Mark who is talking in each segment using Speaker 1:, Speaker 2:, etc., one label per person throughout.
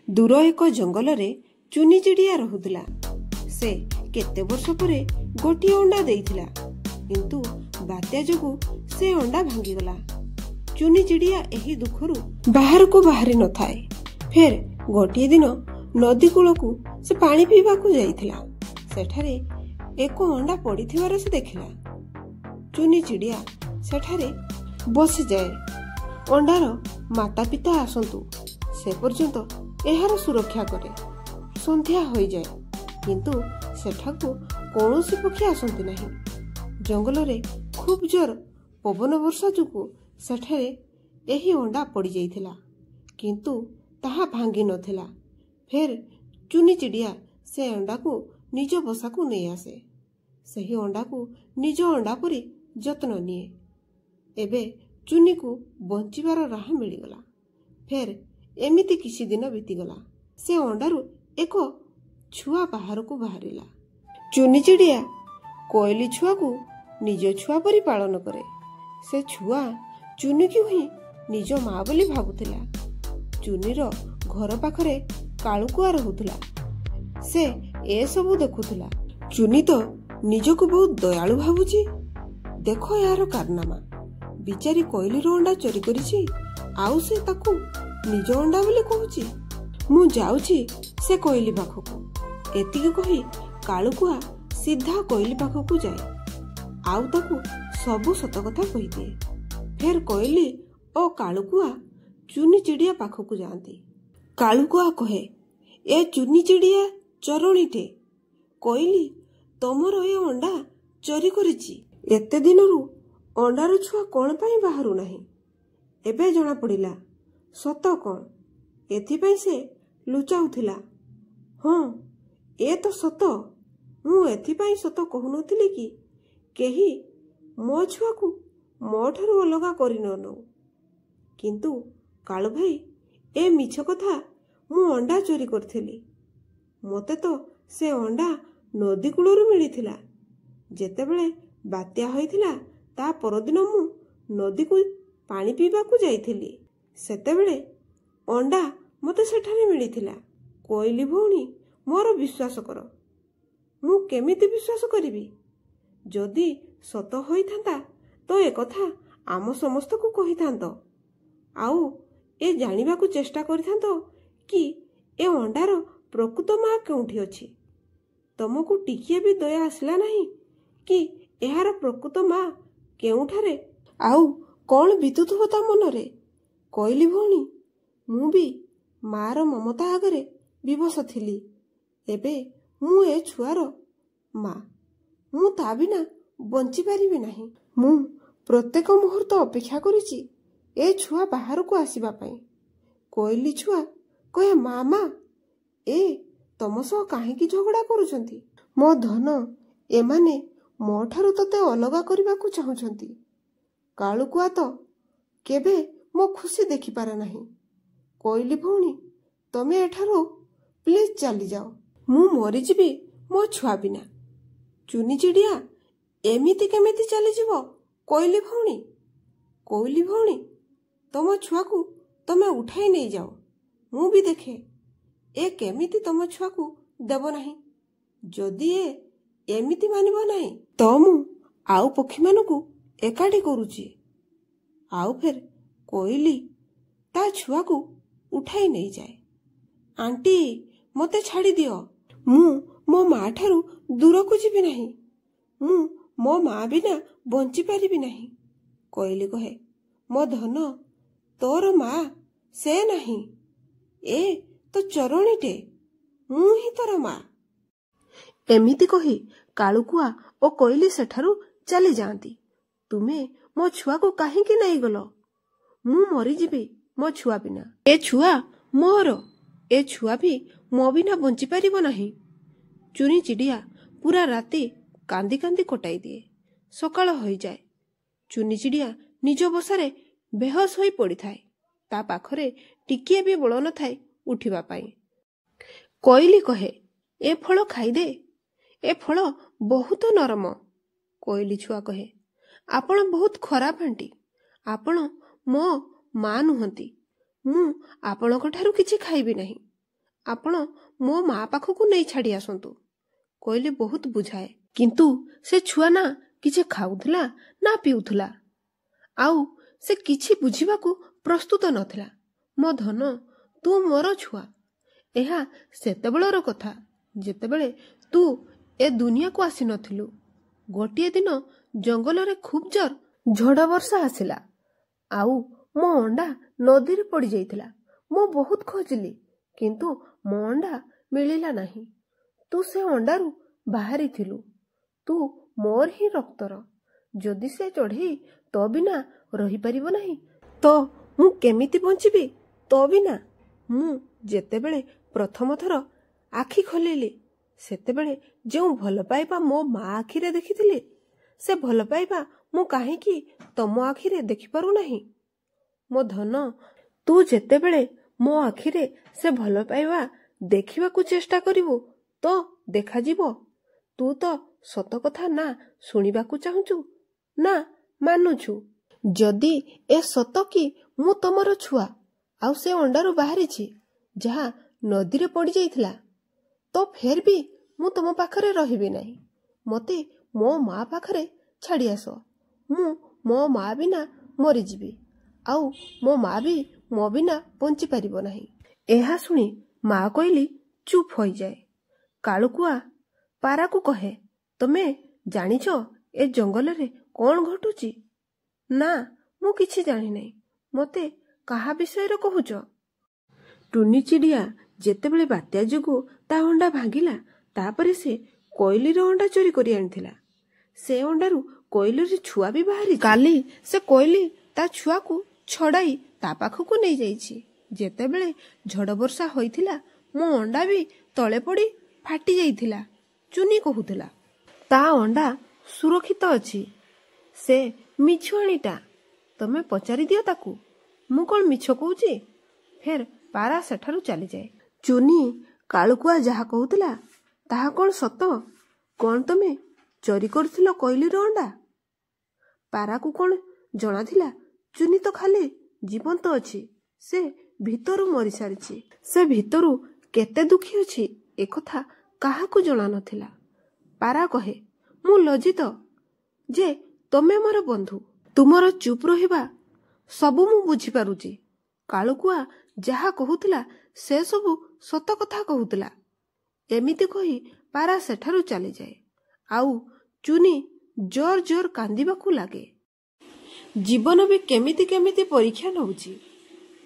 Speaker 1: ଦୂର ଏକ ଜଙ୍ଗଲରେ ଚୁନି ଚିଡ଼ିଆ ରହୁଥିଲା। ସେ କେତେ ବର୍ଷ ପରେ ଗୋଟିଏ ଅଣ୍ଡା ଦେଇଥିଲା, କିନ୍ତୁ ବାତ୍ୟା ଯୋଗୁଁ ସେ ଅଣ୍ଡା ଭାଙ୍ଗିଗଲା। ଚୁନି ଚିଡ଼ିଆ ଏହି ଦୁଃଖରୁ ବାହାରକୁ ବାହାରି ନଥାଏ। ଫେର ଗୋଟିଏ ଦିନ ନଦୀ କୂଳକୁ ସେ ପାଣି ପିଇବାକୁ ଯାଇଥିଲା। ସେଠାରେ ଏକ ଅଣ୍ଡା ପଡ଼ିଥିବାର ସେ ଦେଖିଲା। ଚୁନି ଚିଡ଼ିଆ ସେଠାରେ ବସିଯାଏ। ଅଣ୍ଡାର ମାତା ପିତା ଆସନ୍ତୁ ସେ ପର୍ଯ୍ୟନ୍ତ ଏହାର ସୁରକ୍ଷା କରେ। ସନ୍ଧ୍ୟା ହୋଇଯାଏ, କିନ୍ତୁ ସେଠାକୁ କୌଣସି ପକ୍ଷୀ ଆସନ୍ତି ନାହିଁ। ଜଙ୍ଗଲରେ ଖୁବ୍ ଜୋର ପବନ ବର୍ଷା ଯୋଗୁଁ ସେଠାରେ ଏହି ଅଣ୍ଡା ପଡ଼ିଯାଇଥିଲା, କିନ୍ତୁ ତାହା ଭାଙ୍ଗି ନଥିଲା। ଫେର ଚୁନି ଚିଡ଼ିଆ ସେ ଅଣ୍ଡାକୁ ନିଜ ବସାକୁ ନେଇ ଆସେ। ସେହି ଅଣ୍ଡାକୁ ନିଜ ଅଣ୍ଡା ପରି ଯତ୍ନ ନିଏ। ଏବେ ଚୁନିକୁ ବଞ୍ଚିବାର ରାହା ମିଳିଗଲା। ଫେର ଏମିତି କିଛି ଦିନ ବିତିଗଲା। ସେ ଅଣ୍ଡାରୁ ଏକ ଛୁଆ ବାହାରକୁ ବାହାରିଲା। ଚୁନି ଚିଡ଼ିଆ କୋଇଲି ଛୁଆକୁ ନିଜ ଛୁଆ ପରି ପାଳନ କରେ। ସେ ଛୁଆ ଚୁନିକୁ ହିଁ ନିଜ ମା ବୋଲି ଭାବୁଥିଲା। ଚୁନିର ଘର ପାଖରେ କାଳୁକୁଆ ରହୁଥିଲା। ସେ ଏସବୁ ଦେଖୁଥିଲା। ଚୁନି ତ ନିଜକୁ ବହୁତ ଦୟାଳୁ ଭାବୁଛି। ଦେଖ ଏହାର କାରନାମା। ବିଚାରୀ କୋଇଲିର ଅଣ୍ଡା ଚୋରି କରିଛି, ଆଉ ସେ ତାକୁ ନିଜ ଅଣ୍ଡା ବୋଲି କହୁଛି। ମୁଁ ଯାଉଛି ସେ କୋଇଲି ପାଖକୁ। ଏତିକି କହି କାଳୁକୁଆ ସିଧା କୋଇଲି ପାଖକୁ ଯାଏ, ଆଉ ତାକୁ ସବୁ ସତ କଥା କହିଦିଏ। ଫେର କୋଇଲି ଓ କାଳୁକୁଆ ଚୁନି ଚିଡ଼ିଆ ପାଖକୁ ଯାଆନ୍ତି। କାଳୁକୁଆ କହେ, ଏ ଚୁନି ଚିଡ଼ିଆ ଚୋରଣୀଟେ। କୋଇଲି ତମର ଏ ଅଣ୍ଡା ଚୋରି କରିଛି। ଏତେ ଦିନରୁ ଅଣ୍ଡାର ଛୁଆ କ'ଣ ପାଇଁ ବାହାରୁ ନାହିଁ? ଏବେ ଜଣାପଡ଼ିଲା ସତ କ'ଣ। ଏଥିପାଇଁ ସେ ଲୁଚାଉଥିଲା। ହଁ, ଏ ତ ସତ। ମୁଁ ଏଥିପାଇଁ ସତ କହୁନଥିଲି କି କେହି ମୋ ଛୁଆକୁ ମୋ ଠାରୁ ଅଲଗା କରି ନ ନେଉ। କିନ୍ତୁ କାଳୁ ଭାଇ, ଏ ମିଛ କଥା। ମୁଁ ଅଣ୍ଡା ଚୋରି କରିଥିଲି। ମୋତେ ତ ସେ ଅଣ୍ଡା ନଦୀ କୂଳରୁ ମିଳିଥିଲା। ଯେତେବେଳେ ବାତ୍ୟା ହୋଇଥିଲା ତା ପରଦିନ ମୁଁ ନଦୀକୁ ପାଣି ପିଇବାକୁ ଯାଇଥିଲି। ସେତେବେଳେ ଅଣ୍ଡା ମୋତେ ସେଠାରେ ମିଳିଥିଲା। କୋଇଲି ଭଉଣୀ, ମୋର ବିଶ୍ୱାସ କର। ମୁଁ କେମିତି ବିଶ୍ୱାସ କରିବି? ଯଦି ସତ ହୋଇଥାନ୍ତା ତ ଏକଥା ଆମ ସମସ୍ତଙ୍କୁ କହିଥାନ୍ତ, ଆଉ ଏ ଜାଣିବାକୁ ଚେଷ୍ଟା କରିଥାନ୍ତ କି ଏ ଅଣ୍ଡାର ପ୍ରକୃତ ମା କେଉଁଠି ଅଛି। ତମକୁ ଟିକିଏ ବି ଦୟା ଆସିଲା ନାହିଁ କି ଏହାର ପ୍ରକୃତ ମା କେଉଁଠାରେ, ଆଉ କ'ଣ ବିତୁଥିବ ତା ମନରେ? କୋଇଲି ଭଉଣୀ, ମୁଁ ବି ମାର ମମତା ଆଗରେ ବିବଶ ଥିଲି। ଏବେ ମୁଁ ଏ ଛୁଆର ମା। ମୁଁ ତା ବିନା ବଞ୍ଚିପାରିବି ନାହିଁ। ମୁଁ ପ୍ରତ୍ୟେକ ମୁହୂର୍ତ୍ତ ଅପେକ୍ଷା କରିଛି ଏ ଛୁଆ ବାହାରକୁ ଆସିବା ପାଇଁ। କୋଇଲି ଛୁଆ କହେ, ମା ମା, ଏ ତମ ସହ କାହିଁକି ଝଗଡ଼ା କରୁଛନ୍ତି? ମୋ ଧନ, ଏମାନେ ମୋ ଠାରୁ ତତେ ଅଲଗା କରିବାକୁ ଚାହୁଁଛନ୍ତି। କାଳୁକୁଆ ତ କେବେ ମୋ ଖୁସି ଦେଖିପାରେ ନାହିଁ। କୋଇଲି ଭଉଣୀ, ତମେ ଏଠାରୁ ପ୍ଲିଜ୍ ଚାଲିଯାଅ। ମୁଁ ମରିଯିବି ମୋ ଛୁଆ ବିନା। ଚୁନି ଚିଡ଼ିଆ ଏମିତି କେମିତି ଚାଲିଯିବ? କୋଇଲି ଭଉଣୀ, କୋଇଲି ଭଉଣୀ, ତମ ଛୁଆକୁ ତମେ ଉଠାଇ ନେଇଯାଅ। ମୁଁ ବି ଦେଖେ ଏ କେମିତି ତମ ଛୁଆକୁ ଦେବ ନାହିଁ। ଯଦି ଏ ଏମିତି ମାନିବ ନାହିଁ ତ ମୁଁ ଆଉ ପକ୍ଷୀମାନଙ୍କୁ ଏକାଠି କରୁଛି। ଆଉ ଫେର କୋଇଲି ତା ଛୁଆକୁ ଉଠାଇ ନେଇଯାଏ। ଆଣ୍ଟି, ମୋତେ ଛାଡ଼ିଦିଅ। ମୁଁ ମୋ ମା ଠାରୁ ଦୂରକୁ ଯିବି ନାହିଁ। ମୁଁ ମୋ ମା ବିନା ବଞ୍ଚିପାରିବି ନାହିଁ। କୋଇଲି କହେ, ମୋ ଧନ, ତୋର ମା ସେ ନାହିଁ। ଏ ତ ଚୋରଣୀଟେ। ମୁଁ ହିଁ ତୋର ମା। ଏମିତି କହି କାଳୁକୁଆ ଓ କୋଇଲି ସେଠାରୁ ଚାଲିଯାଆନ୍ତି। ତୁମେ ମୋ ଛୁଆକୁ କାହିଁକି ନେଇଗଲ? ମୁଁ ମରିଯିବି ମୋ ଛୁଆ ବିନା। ଏ ଛୁଆ ମୋର। ଏ ଛୁଆ ବି ମୋ ବିନା ବଞ୍ଚିପାରିବ ନାହିଁ। ଚୁନି ଚିଡ଼ିଆ ପୁରା ରାତି କାନ୍ଦି କାନ୍ଦି କଟାଇ ଦିଏ। ସକାଳ ହୋଇଯାଏ। ଚୁନି ଚିଡ଼ିଆ ନିଜ ବସାରେ ବେହୋସ ହୋଇ ପଡ଼ିଥାଏ। ତା ପାଖରେ ଟିକିଏ ବି ବଳ ନଥାଏ ଉଠିବା ପାଇଁ। କୋଇଲି କହେ, ଏ ଫଳ ଖାଇଦେ। ଏ ଫଳ ବହୁତ ନରମ। କୋଇଲି ଛୁଆ କହେ, ଆପଣ ବହୁତ ଖରାପ ଆଣ୍ଟି। ଆପଣ ମୋ ମା ନୁହନ୍ତି। ମୁଁ ଆପଣଙ୍କ ଠାରୁ କିଛି ଖାଇବି ନାହିଁ। ଆପଣ ମୋ ମା ପାଖକୁ ନେଇ ଛାଡ଼ି ଆସନ୍ତୁ। କୋଇଲି ବହୁତ ବୁଝାଏ, କିନ୍ତୁ ସେ ଛୁଆ ନା କିଛି ଖାଉଥିଲା ନା ପିଉଥିଲା, ଆଉ ସେ କିଛି ବୁଝିବାକୁ ପ୍ରସ୍ତୁତ ନଥିଲା। ମୋ ଧନ, ତୁ ମୋର ଛୁଆ। ଏହା ସେତେବେଳର କଥା ଯେତେବେଳେ ତୁ ଏ ଦୁନିଆକୁ ଆସିନଥିଲୁ। ଗୋଟିଏ ଦିନ ଜଙ୍ଗଲରେ ଖୁବ୍ ଜୋର ଝଡ଼ ବର୍ଷା ଆସିଲା, ଆଉ ମୋ ଅଣ୍ଡା ନଦୀରେ ପଡ଼ିଯାଇଥିଲା। ମୁଁ ବହୁତ ଖୋଜିଲି, କିନ୍ତୁ ମୋ ଅଣ୍ଡା ମିଳିଲା ନାହିଁ। ତୁ ସେ ଅଣ୍ଡାରୁ ବାହାରିଥିଲୁ। ତୁ ମୋର ହିଁ ରକ୍ତର। ଯଦି ସେ ଚଢ଼େଇ ତୋ ବିନା ରହିପାରିବ ନାହିଁ, ତ ମୁଁ କେମିତି ବଞ୍ଚିବି ତୋ ବିନା? ମୁଁ ଯେତେବେଳେ ପ୍ରଥମ ଥର ଆଖି ଖୋଲିଲି, ସେତେବେଳେ ଯେଉଁ ଭଲ ପାଇବା ମୋ ମା ଆଖିରେ ଦେଖିଥିଲି, ସେ ଭଲ ପାଇବା ମୁଁ କାହିଁକି ତମ ଆଖିରେ ଦେଖିପାରୁନାହିଁ? ମୋ ଧନ, ତୁ ଯେତେବେଳେ ମୋ ଆଖିରେ ସେ ଭଲ ପାଇବା ଦେଖିବାକୁ ଚେଷ୍ଟା କରିବୁ, ତ ଦେଖାଯିବ ତୁ ତ ସତ କଥା ନା ଶୁଣିବାକୁ ଚାହୁଁଛୁ ନା ମାନୁଛୁ। ଯଦି ଏ ସତ କି ମୁଁ ତମର ଛୁଆ, ଆଉ ସେ ଅଣ୍ଡାରୁ ବାହାରିଛି ଯାହା ନଦୀରେ ପଡ଼ିଯାଇଥିଲା, ତ ଫେର ବି ମୁଁ ତମ ପାଖରେ ରହିବି ନାହିଁ। ମୋତେ ମୋ ମା ପାଖରେ ଛାଡ଼ି ଆସ। ମୁଁ ମୋ ମା ବିନା ମରିଯିବି, ଆଉ ମୋ ମା ବି ମୋ ବିନା ବଞ୍ଚିପାରିବ ନାହିଁ। ଏହା ଶୁଣି ମା କୋଇଲି ଚୁପ୍ ହୋଇଯାଏ। କାଳୁକୁଆ ପାରାକୁ କହେ, ତମେ ଜାଣିଛ ଏ ଜଙ୍ଗଲରେ କ'ଣ ଘଟୁଛି? ନା, ମୁଁ କିଛି ଜାଣିନାହିଁ। ମୋତେ କାହା ବିଷୟରେ କହୁଛ? ଟୁନି ଚିଡ଼ିଆ ଯେତେବେଳେ ବାତ୍ୟା ଯୋଗୁଁ ତା ଅଣ୍ଡା ଭାଙ୍ଗିଲା, ତାପରେ ସେ କୋଇଲିର ଅଣ୍ଡା ଚୋରି କରି ଆଣିଥିଲା। ସେ ଅଣ୍ଡାରୁ କୋଇଲିର ଛୁଆ ବି ବାହାରି। କାଲି ସେ କୋଇଲି ତା ଛୁଆକୁ ଛଡ଼ାଇ ତା ପାଖକୁ ନେଇଯାଇଛି। ଯେତେବେଳେ ଝଡ଼ ବର୍ଷା ହୋଇଥିଲା, ମୋ ଅଣ୍ଡା ବି ତଳେ ପଡ଼ି ଫାଟି ଯାଇଥିଲା। ଚୁନି କହୁଥିଲା, ତା ଅଣ୍ଡା ସୁରକ୍ଷିତ ଅଛି। ସେ ମିଛୁଆଣିଟା। ତମେ ପଚାରି ଦିଅ ତାକୁ, ମୁଁ କ'ଣ ମିଛ କହୁଛି? ଫେର ପାରା ସେଠାରୁ ଚାଲିଯାଏ। ଚୁନି କାଳୁକୁଆ ଯାହା କହୁଥିଲା ତାହା କ'ଣ ସତ? କ'ଣ ତମେ ଚୋରି କରୁଥିଲ କୋଇଲିର ଅଣ୍ଡା? ପାରାକୁ କ'ଣ ଜଣାଥିଲା ଚୁନି ତ ଖାଲି ଜୀବନ୍ତ ଅଛି, ସେ ଭିତରୁ ମରିସାରିଛି। ସେ ଭିତରୁ କେତେ ଦୁଃଖୀ ଅଛି ଏକଥା କାହାକୁ ଜଣା ନଥିଲା। ପାରା କହେ, ମୁଁ ଲଜ୍ଜିତ ଯେ ତମେ ମୋର ବନ୍ଧୁ। ତୁମର ଚୁପ୍ ରହିବା ସବୁ ମୁଁ ବୁଝିପାରୁଛି। କାଳୁକୁଆ ଯାହା କହୁଥିଲା ସେ ସବୁ ସତ କଥା କହୁଥିଲା। ଏମିତି କହି ପାରା ସେଠାରୁ ଚାଲିଯାଏ, ଆଉ ଚୁନି ଜୋର ଜୋର କାନ୍ଦିବାକୁ ଲାଗେ। ଜୀବନ ବି କେମିତି କେମିତି ପରୀକ୍ଷା ନେଉଛି।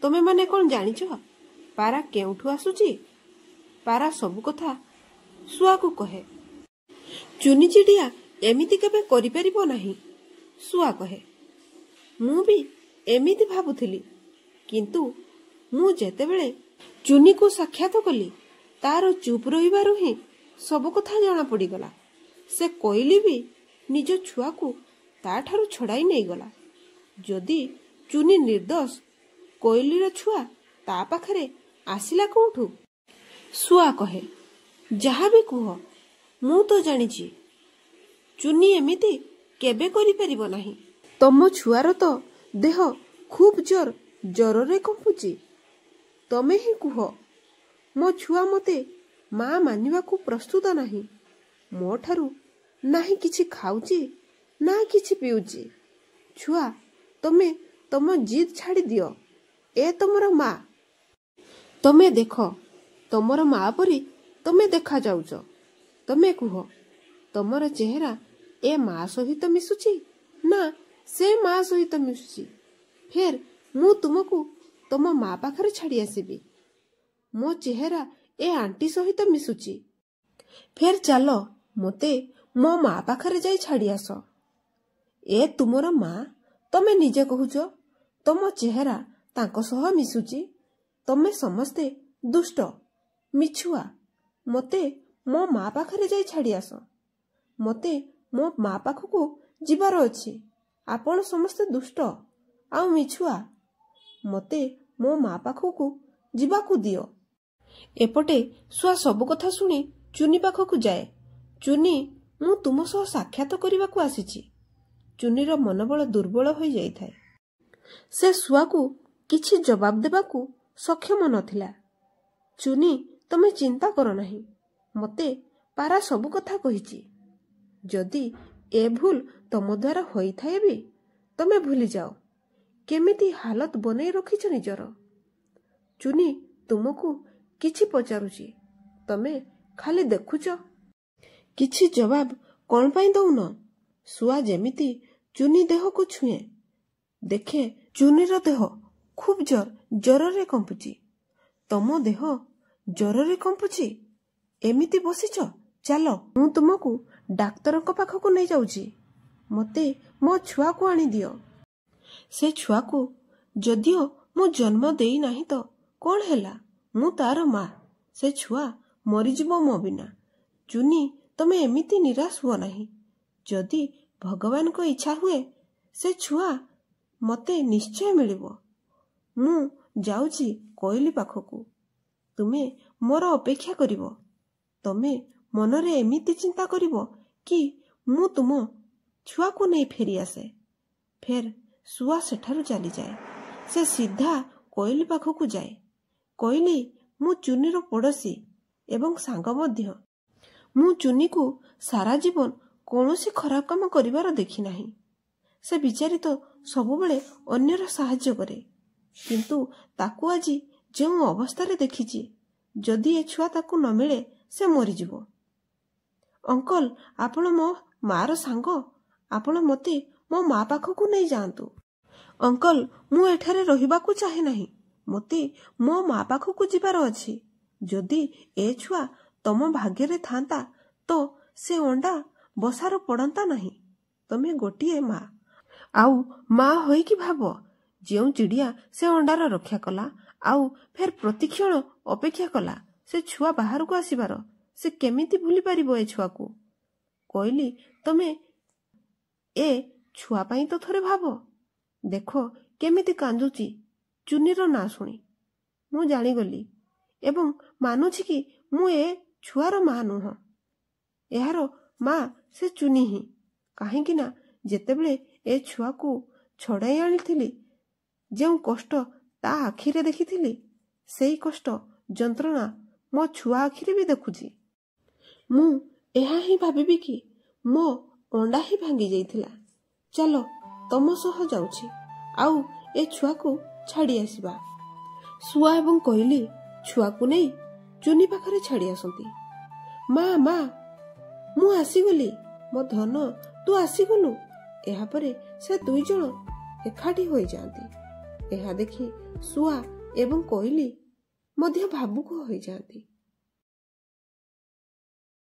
Speaker 1: ତମେମାନେ କ'ଣ ଜାଣିଛ ପାରା କେଉଁଠୁ ଆସୁଛି? ପାରା ସବୁ କଥା ଶୁଆକୁ କହେ। ଚୁନି ଚିଡ଼ିଆ ଏମିତି କେବେ କରିପାରିବ ନାହିଁ। ଶୁଆ କହେ, ମୁଁ ବି ଏମିତି ଭାବୁଥିଲି, କିନ୍ତୁ ମୁଁ ଯେତେବେଳେ ଚୁନିକୁ ସାକ୍ଷାତ କଲି, ତାର ଚୁପ୍ ରହିବାରୁ ହିଁ ସବୁ କଥା ଜଣାପଡ଼ିଗଲା। ସେ କୋଇଲି ବି ନିଜ ଛୁଆକୁ ତାଠାରୁ ଛଡ଼ାଇ ନେଇଗଲା। ଯଦି ଚୁନି ନିର୍ଦ୍ଦୋଷ, କୋଇଲିର ଛୁଆ ତା ପାଖରେ ଆସିଲା କୋଉଠୁ? ଶୁଆ କହେ, ଯାହା ବି କୁହ, ମୁଁ ତ ଜାଣିଛି ଚୁନି ଏମିତି କେବେ କରିପାରିବ ନାହିଁ। ତମ ଛୁଆର ତ ଦେହ ଖୁବ୍ ଜୋର ଜ୍ୱରରେ କମ୍ପୁଛି। ତମେ ହିଁ କୁହ, ମୋ ଛୁଆ ମୋତେ ମା ମାନିବାକୁ ପ୍ରସ୍ତୁତ ନାହିଁ। ମୋ ଠାରୁ ନାହିଁ କିଛି ଖାଉଛି ନା କିଛି ପିଉଛି। ଛୁଆ, ତମେ ତମ ଜିଦ୍ ଛାଡ଼ି ଦିଅ। ଏ ତମର ମା। ତମେ ଦେଖ, ତମର ମା ପରି ତମେ ଦେଖାଯାଉଛ। ତମେ କୁହ, ତମର ଚେହେରା ଏ ମା ସହିତ ମିଶୁଛି ନା ସେ ମା ସହିତ ମିଶୁଛି? ଫେର ମୁଁ ତୁମକୁ ତମ ମା ପାଖରେ ଛାଡ଼ି ଆସିବି। ମୋ ଚେହେରା ଏ ଆଣ୍ଟି ସହିତ ମିଶୁଛି। ଫେର ଚାଲ, ମୋତେ ମୋ ମା ପାଖରେ ଯାଇ ଛାଡ଼ି ଆସ। ଏ ତୁମର ମା? ତମେ ନିଜେ କହୁଛ ତମ ଚେହେରା ତାଙ୍କ ସହ ମିଶୁଛି। ତମେ ସମସ୍ତେ ଦୁଷ୍ଟ, ମିଛୁଆ। ମୋତେ ମୋ ମା ପାଖରେ ଯାଇ ଛାଡ଼ି ଆସ। ମୋତେ ମୋ ମା ପାଖକୁ ଯିବାର ଅଛି। ଆପଣ ସମସ୍ତେ ଦୁଷ୍ଟ ଆଉ ମିଛୁଆ। ମୋତେ ମୋ ମା ପାଖକୁ ଯିବାକୁ ଦିଅ। ଏପଟେ ଶୁଆ ସବୁ କଥା ଶୁଣି ଚୁନି ପାଖକୁ ଯାଏ। ଚୁନି, ମୁଁ ତୁମ ସହ ସାକ୍ଷାତ କରିବାକୁ ଆସିଛି। ଚୁନିର ମନୋବଳ ଦୁର୍ବଳ ହୋଇଯାଇଥାଏ। ସେ ଶୁଆକୁ କିଛି ଜବାବ ଦେବାକୁ ସକ୍ଷମ ନଥିଲା। ଚୁନି ତମେ ଚିନ୍ତା କର ନାହିଁ। ମୋତେ ପାରା ସବୁ କଥା କହିଛି। ଯଦି ଏ ଭୁଲ ତମ ଦ୍ୱାରା ହୋଇଥାଏ ବି ତମେ ଭୁଲିଯାଅ। କେମିତି ହାଲତ ବନେଇ ରଖିଛ ନିଜର। ଚୁନି ତୁମକୁ କିଛି ପଚାରୁଛି, ତମେ ଖାଲି ଦେଖୁଛ। କିଛି ଜବାବ କ'ଣ ପାଇଁ ଦଉନ? ଶୁଆ ଯେମିତି ଚୁନି ଦେହକୁ ଛୁଏଁ। ଦେଖେ ଚୁନିର ଦେହ ଖୁବ୍ ଜ୍ୱରରେ କମ୍ପୁଛି। ତମ ଦେହ ଜ୍ୱରରେ କମ୍ପୁଛି? ଏମିତି ବସିଛ? ଚାଲ, ମୁଁ ତୁମକୁ ଡାକ୍ତରଙ୍କ ପାଖକୁ ନେଇଯାଉଛି। ମୋତେ ମୋ ଛୁଆକୁ ଆଣିଦିଅ। ସେ ଛୁଆକୁ ଯଦିଓ ମୁଁ ଜନ୍ମ ଦେଇନାହିଁ ତ କ'ଣ ହେଲା, ମୁଁ ତାର ମା। ସେ ଛୁଆ ମରିଯିବ ମୋ ବିନା। ଚୁନି, ତମେ ଏମିତି ନିରାଶ ହୁଅ ନାହିଁ। ଯଦି ଭଗବାନଙ୍କ ଇଚ୍ଛା ହୁଏ ସେ ଛୁଆ ମୋତେ ନିଶ୍ଚୟ ମିଳିବ। ମୁଁ ଯାଉଛି କୋଇଲି ପାଖକୁ। ତୁମେ ମୋର ଅପେକ୍ଷା କରିବ। ତମେ ମନରେ ଏମିତି ଚିନ୍ତା କରିବ କି ମୁଁ ତୁମ ଛୁଆକୁ ନେଇ ଫେରିଆସେ। ଫେର ଶୁଆ ସେଠାରୁ ଚାଲିଯାଏ। ସେ ସିଧା କୋଇଲି ପାଖକୁ ଯାଏ। କୋଇଲି, ମୁଁ ଚୁନିର ପଡ଼ୋଶୀ ଏବଂ ସାଙ୍ଗ ମଧ୍ୟ। ମୁଁ ଚୁନିକୁ ସାରା ଜୀବନ କୌଣସି ଖରାପ କାମ କରିବାର ଦେଖିନାହିଁ। ସେ ବିଚାରୀ ତ ସବୁବେଳେ ଅନ୍ୟର ସାହାଯ୍ୟ କରେ। କିନ୍ତୁ ତାକୁ ଆଜି ଯେଉଁ ଅବସ୍ଥାରେ ଦେଖିଛି, ଯଦି ଏ ଛୁଆ ତାକୁ ନ ମିଳେ ସେ ମରିଯିବ। ଅଙ୍କଲ, ଆପଣ ମୋ ମାର ସାଙ୍ଗ। ଆପଣ ମୋତେ ମୋ ମା ପାଖକୁ ନେଇଯାଆନ୍ତୁ। ଅଙ୍କଲ, ମୁଁ ଏଠାରେ ରହିବାକୁ ଚାହେଁ ନାହିଁ। ମୋତେ ମୋ ମା ପାଖକୁ ଯିବାର ଅଛି। ଯଦି ଏ ଛୁଆ ତମ ଭାଗ୍ୟରେ ଥାନ୍ତା ତ ସେ ଅଣ୍ଡା ବସାର ପଡ଼ନ୍ତା ନାହିଁ। ତମେ ଗୋଟିଏ ମା। ଆଉ ମା ହୋଇକି ଭାବ, ଯେଉଁ ଚିଡ଼ିଆ ସେ ଅଣ୍ଡାର ରକ୍ଷା କଲା ଆଉ ଫେର ପ୍ରତିକ୍ଷଣ ଅପେକ୍ଷା କଲା ସେ ଛୁଆ ବାହାରକୁ ଆସିବାର, ସେ କେମିତି ଭୁଲି ପାରିବ ଏ ଛୁଆକୁ? କହିଲି, ତମେ ଏ ଛୁଆ ପାଇଁ ତ ଥରେ ଭାବ। ଦେଖ କେମିତି କାନ୍ଦୁଛି ଚୁନିର ନାଁ ଶୁଣି। ମୁଁ ଜାଣିଗଲି ଏବଂ ମାନୁଛି କି ମୁଁ ଏ ଛୁଆର ମା ନୁହଁ। ଏହାର ମା ସେ ଚୁନି ହିଁ। କାହିଁକି ନା ଯେତେବେଳେ ଏ ଛୁଆକୁ ଛଡ଼ାଇ ଆଣିଥିଲି, ଯେଉଁ କଷ୍ଟ ତା ଆଖିରେ ଦେଖିଥିଲି, ସେଇ କଷ୍ଟ ଯନ୍ତ୍ରଣା ମୋ ଛୁଆ ଆଖିରେ ବି ଦେଖୁଛି। ମୁଁ ଏହା ହିଁ ଭାବିବି କି ମୋ ଅଣ୍ଡା ହିଁ ଭାଙ୍ଗି ଯାଇଥିଲା। ଚାଲ, ତମ ସହ ଯାଉଛି। ଆଉ ଏ ଛୁଆକୁ ଛାଡ଼ି ଆସିବା। ଶୁଆ ଏବଂ କୋଇଲି ଛୁଆକୁ ନେଇ ଚୁନି ପାଖରେ ଛାଡ଼ି ଆସନ୍ତି। ମା, ମା, ମୁଁ ଆସିଗଲି। ମୋ ଧନ, ତୁ ଆସିଗଲୁ। ଏହାପରେ ସେ ଦୁଇ ଜଣ ଏକାଠି ହୋଇଯାଆନ୍ତି। ଏହା ଦେଖି ଶୁଆ ଏବଂ କୋଇଲି ମଧ୍ୟ ଭାବୁକ ହୋଇଯାଆନ୍ତି।